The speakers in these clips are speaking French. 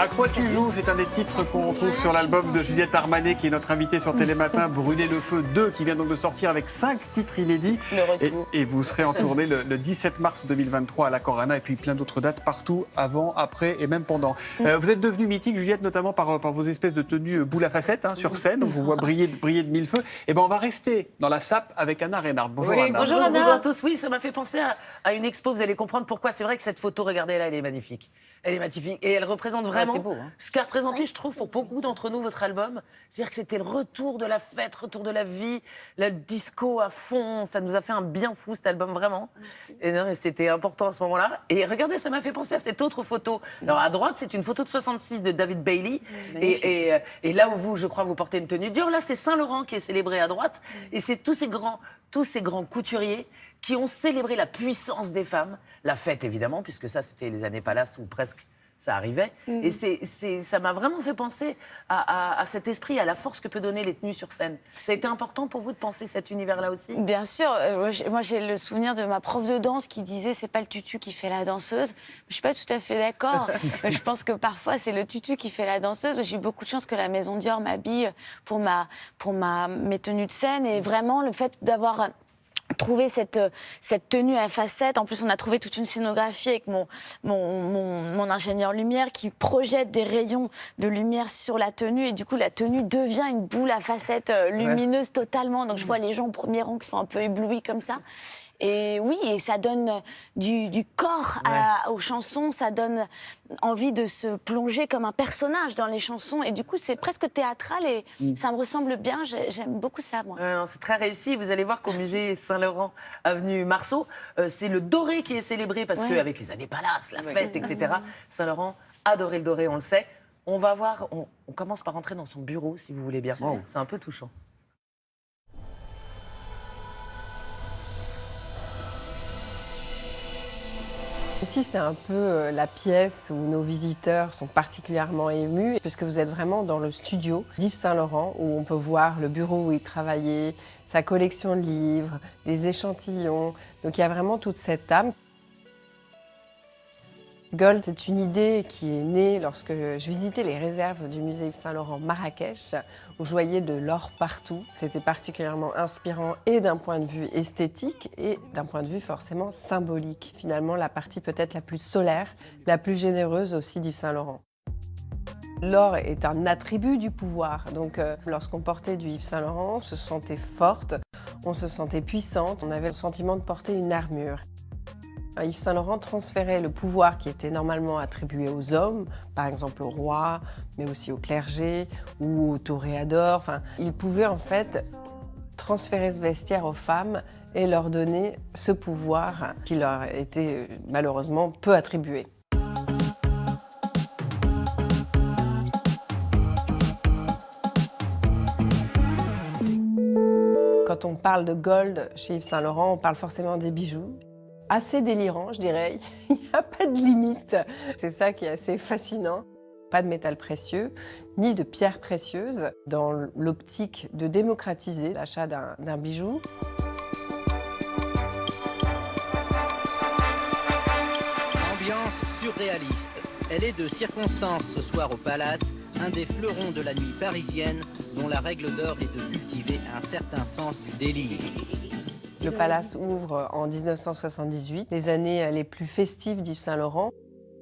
À quoi tu joues, c'est un des titres qu'on retrouve sur l'album de Juliette Armanet, qui est notre invitée sur Télématin, Brûler le feu 2, qui vient donc de sortir avec 5 titres inédits. Le retour. Et vous serez en tournée le 17 mars 2023 à la Corana, et puis plein d'autres dates partout, avant, après et même pendant. Vous êtes devenue mythique, Juliette, notamment par vos espèces de tenues boule à facettes sur scène. On vous voit briller de mille feux. Et ben on va rester dans la sape avec Anna Reynard. Bonjour Anna. Bonjour Anna. Bonjour à tous. Oui, ça m'a fait penser à une expo. Vous allez comprendre pourquoi. C'est vrai que cette photo, regardez là, elle est magnifique. Elle est magnifique et elle représente vraiment beau, hein. ce qu'a représenté, je trouve, pour beaucoup d'entre nous, votre album. C'est-à-dire que c'était le retour de la fête, retour de la vie, le disco à fond. Ça nous a fait un bien fou, cet album, vraiment. Et non, c'était important à ce moment-là. Et regardez, ça m'a fait penser à cette autre photo. Alors, à droite, c'est une photo de 66 de David Bailey. Et là où vous, je crois, vous portez une tenue Dior, là, c'est Saint-Laurent qui est célébré à droite. Et c'est tous ces grands couturiers qui ont célébré la puissance des femmes, la fête évidemment, puisque ça c'était les années Palace où presque ça arrivait. Et ça m'a vraiment fait penser à cet esprit, à la force que peut donner les tenues sur scène. Ça a été important pour vous de penser cet univers-là aussi ? Bien sûr. Moi, j'ai le souvenir de ma prof de danse qui disait « c'est pas le tutu qui fait la danseuse ». Je suis pas tout à fait d'accord. Je pense que parfois, c'est le tutu qui fait la danseuse. J'ai eu beaucoup de chance que la Maison Dior m'habille pour mes tenues de scène. Et vraiment, le fait d'avoir trouvé cette tenue à facettes. En plus, on a trouvé toute une scénographie avec mon ingénieur lumière qui projette des rayons de lumière sur la tenue. Et du coup, la tenue devient une boule à facettes lumineuse totalement. Donc, je vois les gens au premier rang qui sont un peu éblouis comme ça. Et oui, et ça donne du corps aux chansons, ça donne envie de se plonger comme un personnage dans les chansons. Et du coup, c'est presque théâtral et ça me ressemble bien. J'aime beaucoup ça, moi. C'est très réussi. Vous allez voir qu'au musée Saint-Laurent, avenue Marceau, c'est le doré qui est célébré parce qu'avec les années Palace, la fête, etc., Saint-Laurent adorait le doré, on le sait. On va voir, on commence par rentrer dans son bureau, si vous voulez bien. C'est un peu touchant. Ici, c'est un peu la pièce où nos visiteurs sont particulièrement émus, puisque vous êtes vraiment dans le studio d'Yves Saint-Laurent, où on peut voir le bureau où il travaillait, sa collection de livres, les échantillons. Donc il y a vraiment toute cette âme. Gold, c'est une idée qui est née lorsque je visitais les réserves du musée Yves Saint-Laurent Marrakech, où je voyais de l'or partout. C'était particulièrement inspirant et d'un point de vue esthétique et d'un point de vue forcément symbolique. Finalement, la partie peut-être la plus solaire, la plus généreuse aussi d'Yves Saint-Laurent. L'or est un attribut du pouvoir, donc lorsqu'on portait du Yves Saint-Laurent, on se sentait forte, on se sentait puissante, on avait le sentiment de porter une armure. Yves Saint-Laurent transférait le pouvoir qui était normalement attribué aux hommes, par exemple au roi, mais aussi au clergé ou aux toréadors. Enfin, il pouvait en fait transférer ce vestiaire aux femmes et leur donner ce pouvoir qui leur était malheureusement peu attribué. Quand on parle de gold chez Yves Saint-Laurent, on parle forcément des bijoux. Assez délirant, je dirais. Il n'y a pas de limite. C'est ça qui est assez fascinant. Pas de métal précieux, ni de pierres précieuses, dans l'optique de démocratiser l'achat d'un bijou. Ambiance surréaliste. Elle est de circonstance ce soir au Palace, un des fleurons de la nuit parisienne, dont la règle d'or est de cultiver un certain sens du délire. Le Palace ouvre en 1978, les années les plus festives d'Yves Saint-Laurent.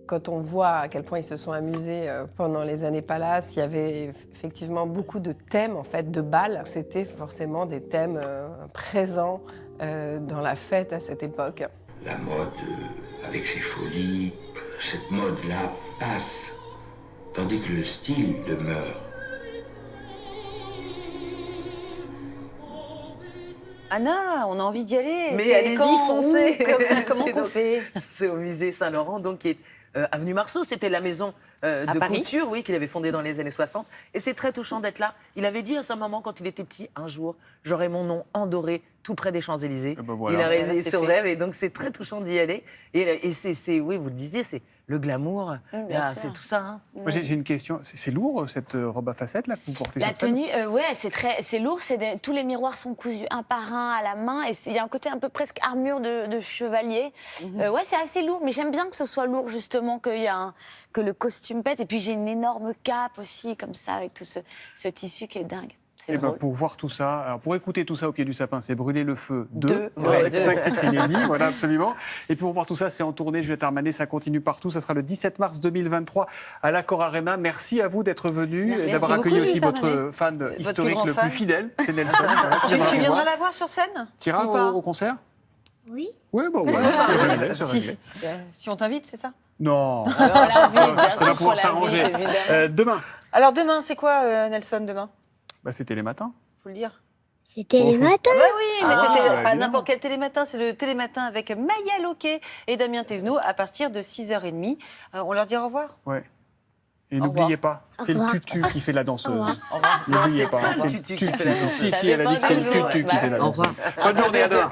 Quand on voit à quel point ils se sont amusés pendant les années Palace, il y avait effectivement beaucoup de thèmes en fait, de bal. C'était forcément des thèmes présents dans la fête à cette époque. La mode, avec ses folies, cette mode-là passe, tandis que le style demeure. Anna, on a envie d'y aller. Mais allez-y, foncez. Comment on fait ? C'est au musée Saint-Laurent, donc qui est avenue Marceau. C'était la maison de Paris. couture, qu'il avait fondée dans les années 60. Et c'est très touchant d'être là. Il avait dit à sa maman quand il était petit, un jour, j'aurai mon nom en doré tout près des Champs-Élysées. Ben voilà. Il a réalisé C'est son fait. rêve et donc c'est très touchant d'y aller. Et c'est, oui, vous le disiez, c'est le glamour, bien c'est sûr. tout ça. Hein. Moi, j'ai une question. C'est lourd, cette robe à facettes là, que vous portez La sur scène? tenue, ouais, c'est lourd. Tous les miroirs sont cousus un par un à la main. Et il y a un côté un peu presque armure de chevalier. Ouais, c'est assez lourd. Mais j'aime bien que ce soit lourd, justement, que le costume pèse. Et puis j'ai une énorme cape aussi, comme ça, avec tout ce tissu qui est dingue. C'est Eh ben, drôle. pour voir tout ça, alors pour écouter tout ça au pied du sapin, c'est Brûler le feu 2, Ouais, avec deux. 5 titres inédits, voilà, absolument. Et puis pour voir tout ça, c'est en tournée, Juliette Armanet, ça continue partout. Ça sera le 17 mars 2023 à l'Accor Arena. Merci à vous d'être venu Merci et d'avoir beaucoup, accueilli aussi Juliette votre Armanet. fan historique grand le fan. plus fidèle, c'est Nelson. Voilà, qui Tu viendra vous viendras voir. la voir sur scène Tu iras ou pas au concert? Oui. Oui, bon, voilà, c'est réglé, c'est Si. réglé. Si on t'invite, c'est ça? Non, On l'invite, bien on va sûr, pouvoir qu'on s'arranger. l'invite, évidemment. Demain, Alors demain, c'est quoi, Nelson, demain? bah, c'est Télématin. Faut le dire. C'était Oh, les matins. Bah oui, mais Ah, c'était pas évidemment. n'importe quel télématin, c'est le télématin avec Maya Loquet et Damien Thévenot à partir de 6h30. On leur dit au revoir. Ouais. Et Au n'oubliez revoir. pas, c'est le revoir. tutu qui fait la danseuse. Au revoir. N'oubliez c'est pas, pas le c'est tutu qui fait la danseuse. Si, Ça si, elle a dit que c'était le dépend des tutu jours. qui fait la Au danseuse. revoir. Bonne journée, à demain.